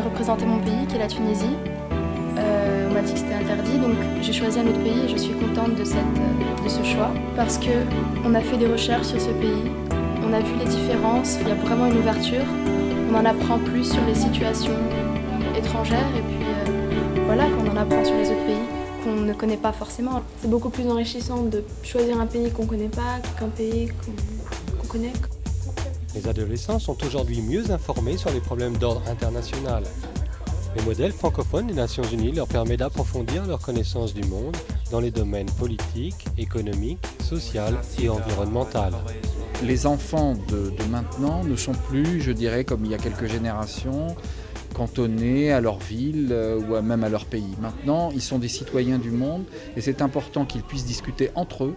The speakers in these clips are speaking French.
voulais représenter mon pays, qui est la Tunisie. On m'a dit que c'était interdit, donc j'ai choisi un autre pays et je suis contente de ce choix. Parce qu'on a fait des recherches sur ce pays, on a vu les différences, il y a vraiment une ouverture. On en apprend plus sur les situations étrangères et puis voilà, qu'on en apprend sur les autres pays qu'on ne connaît pas forcément. C'est beaucoup plus enrichissant de choisir un pays qu'on ne connaît pas qu'un pays qu'on connaît. Les adolescents sont aujourd'hui mieux informés sur les problèmes d'ordre international. Le modèle francophone des Nations Unies leur permet d'approfondir leur connaissance du monde dans les domaines politiques, économiques, social et environnemental. Les enfants de maintenant ne sont plus, je dirais, comme il y a quelques générations, cantonnés à leur ville ou même à leur pays. Maintenant, ils sont des citoyens du monde et c'est important qu'ils puissent discuter entre eux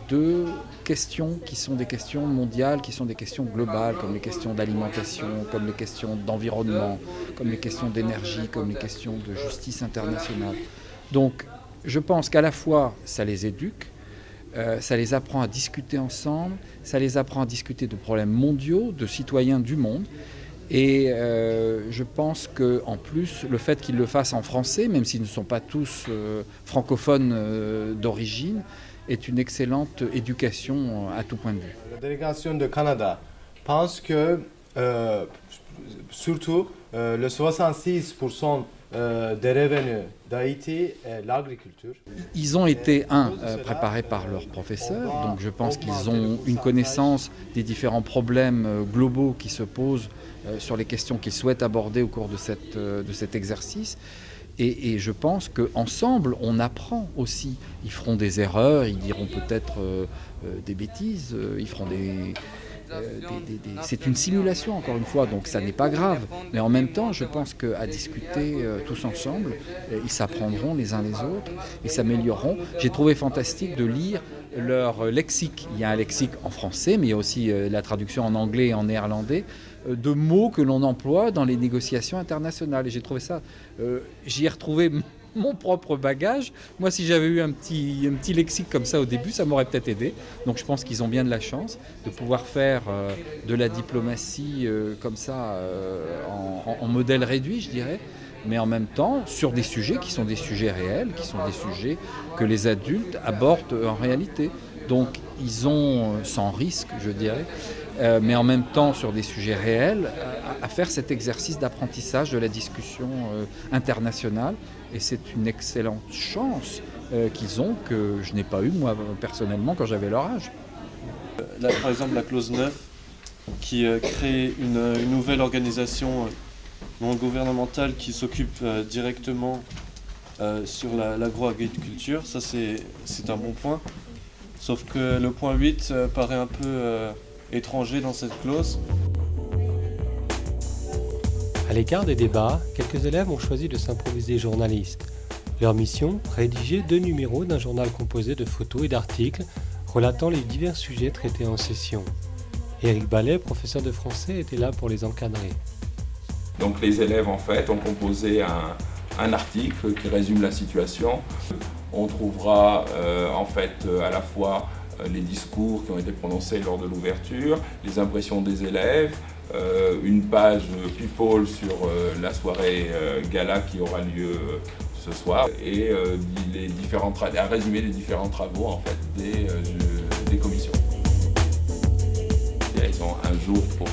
de questions qui sont des questions mondiales, qui sont des questions globales, comme les questions d'alimentation, comme les questions d'environnement, comme les questions d'énergie, comme les questions de justice internationale. Donc, je pense qu'à la fois, ça les éduque, ça les apprend à discuter ensemble, ça les apprend à discuter de problèmes mondiaux, de citoyens du monde. Et je pense qu'en plus, le fait qu'ils le fassent en français, même s'ils ne sont pas tous francophones d'origine, est une excellente éducation à tout point de vue. La délégation de Canada pense que, surtout, le 66% des revenus d'Haïti est l'agriculture. Ils ont été, préparés par leurs professeurs, donc je pense qu'ils ont une connaissance des différents problèmes globaux qui se posent sur les questions qu'ils souhaitent aborder au cours de cet exercice. Et je pense qu'ensemble, on apprend aussi. Ils feront des erreurs, ils diront peut-être des bêtises, ils feront c'est une simulation, encore une fois, donc ça n'est pas grave. Mais en même temps, je pense qu'à discuter tous ensemble, ils s'apprendront les uns les autres et s'amélioreront. J'ai trouvé fantastique de lire leur lexique. Il y a un lexique en français, mais il y a aussi la traduction en anglais et en néerlandais de mots que l'on emploie dans les négociations internationales. Et j'ai trouvé ça... j'y ai retrouvé mon propre bagage. Moi, si j'avais eu un petit lexique comme ça au début, ça m'aurait peut-être aidé. Donc je pense qu'ils ont bien de la chance de pouvoir faire de la diplomatie comme ça, en modèle réduit, je dirais, mais en même temps sur des sujets qui sont des sujets réels, qui sont des sujets que les adultes abordent en réalité. Donc ils ont, sans risque, je dirais, mais en même temps sur des sujets réels, à faire cet exercice d'apprentissage de la discussion internationale. Et c'est une excellente chance qu'ils ont que je n'ai pas eu moi personnellement quand j'avais leur âge. Par exemple la clause 9 qui crée une nouvelle organisation non gouvernementale qui s'occupe directement sur l'agroagriculture, ça c'est un bon point. Sauf que le point 8 paraît un peu étranger dans cette clause. À l'écart des débats, quelques élèves ont choisi de s'improviser journalistes. Leur mission, rédiger 2 numéros d'un journal composé de photos et d'articles relatant les divers sujets traités en session. Éric Ballet, professeur de français, était là pour les encadrer. Donc les élèves en fait ont composé un article qui résume la situation. On trouvera en fait à la fois les discours qui ont été prononcés lors de l'ouverture, les impressions des élèves, une page people sur la soirée gala qui aura lieu ce soir et un résumé des différents travaux en fait, des commissions. Ils ont un jour pour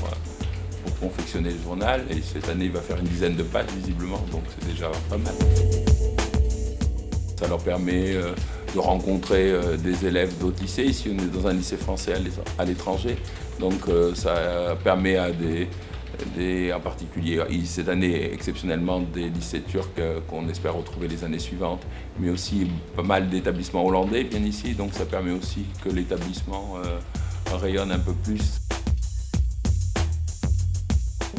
confectionner le journal et cette année il va faire une dizaine de pages visiblement, donc c'est déjà pas mal. Ça leur permet de rencontrer des élèves d'autres lycées. Ici, on est dans un lycée français à l'étranger. Donc ça permet à en particulier, cette année exceptionnellement, des lycées turcs qu'on espère retrouver les années suivantes, mais aussi pas mal d'établissements hollandais viennent ici. Donc ça permet aussi que l'établissement rayonne un peu plus.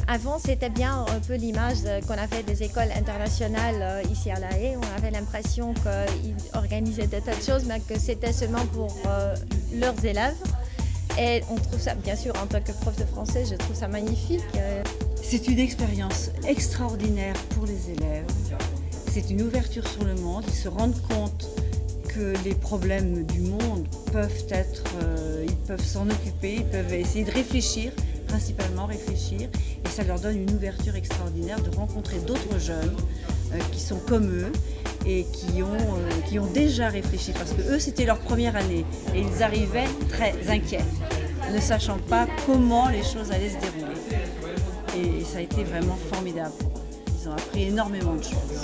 Avant, c'était bien un peu l'image qu'on avait des écoles internationales ici à La Haye. On avait l'impression qu'ils organisaient de tas de choses, mais que c'était seulement pour leurs élèves. Et on trouve ça, bien sûr, en tant que prof de français, je trouve ça magnifique. C'est une expérience extraordinaire pour les élèves. C'est une ouverture sur le monde. Ils se rendent compte que les problèmes du monde peuvent être, ils peuvent s'en occuper, ils peuvent essayer de réfléchir principalement réfléchir et ça leur donne une ouverture extraordinaire de rencontrer d'autres jeunes qui sont comme eux et qui ont déjà réfléchi parce que eux c'était leur première année et ils arrivaient très inquiets, ne sachant pas comment les choses allaient se dérouler. Et ça a été vraiment formidable. Ils ont appris énormément de choses.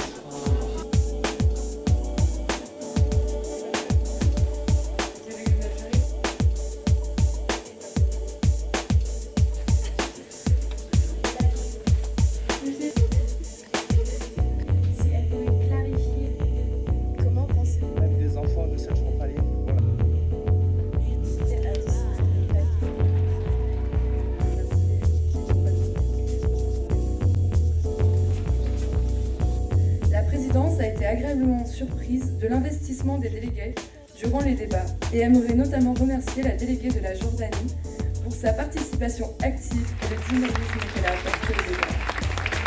A été agréablement surprise de l'investissement des délégués durant les débats et aimerait notamment remercier la déléguée de la Jordanie pour sa participation active et le dynamisme qu'elle a apporté au débat.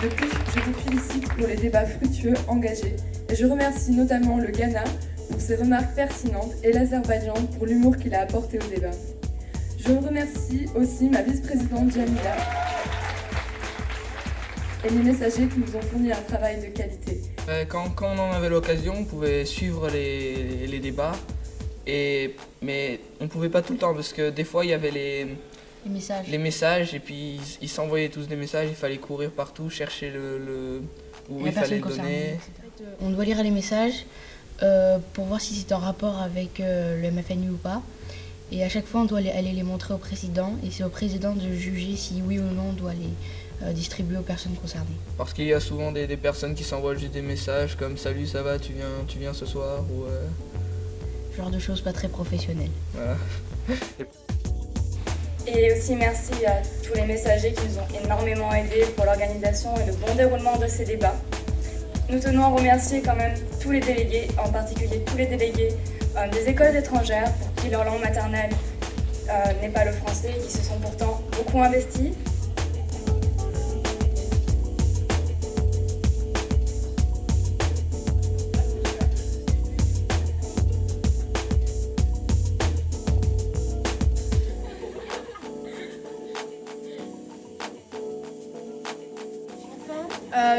De plus, je vous félicite pour les débats fructueux, engagés et je remercie notamment le Ghana pour ses remarques pertinentes et l'Azerbaïdjan pour l'humour qu'il a apporté au débat. Je remercie aussi ma vice-présidente Jamila et les messagers qui nous ont fourni un travail de qualité. Quand on en avait l'occasion, on pouvait suivre les débats, mais on ne pouvait pas tout le temps parce que des fois il y avait les messages et puis ils s'envoyaient tous des messages, il fallait courir partout, chercher où il fallait le donner. On doit lire les messages pour voir si c'est en rapport avec le MFNU ou pas. Et à chaque fois on doit aller les montrer au président et c'est au président de juger si oui ou non on doit les distribuer aux personnes concernées. Parce qu'il y a souvent des personnes qui s'envoient juste des messages comme « Salut, ça va, tu viens ce soir » ou genre de choses pas très professionnelles. Voilà. Et aussi merci à tous les messagers qui nous ont énormément aidés pour l'organisation et le bon déroulement de ces débats. Nous tenons à remercier quand même tous les délégués, en particulier tous les délégués des écoles étrangères pour qui leur langue maternelle n'est pas le français et qui se sont pourtant beaucoup investis.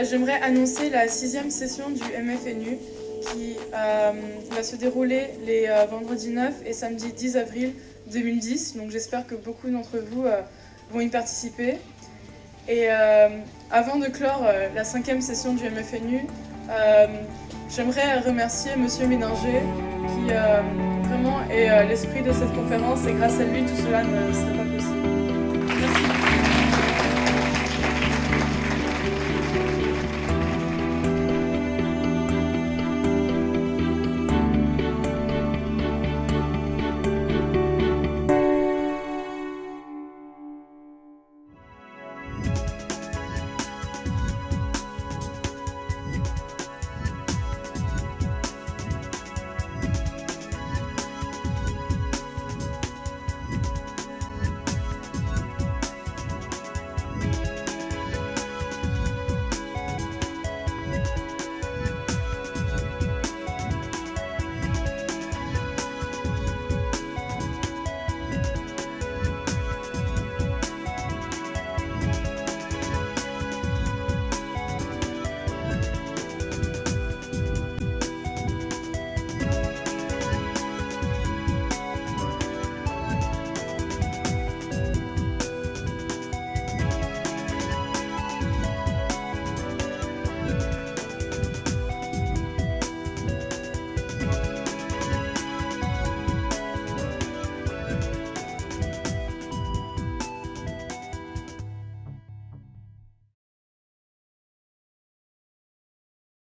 J'aimerais annoncer la 6e session du MFNU qui va se dérouler les vendredis 9 et samedi 10 avril 2010. Donc j'espère que beaucoup d'entre vous vont y participer. Et avant de clore la 5e session du MFNU, j'aimerais remercier Monsieur Méninger qui vraiment est l'esprit de cette conférence et grâce à lui tout cela ne serait pas possible. Merci.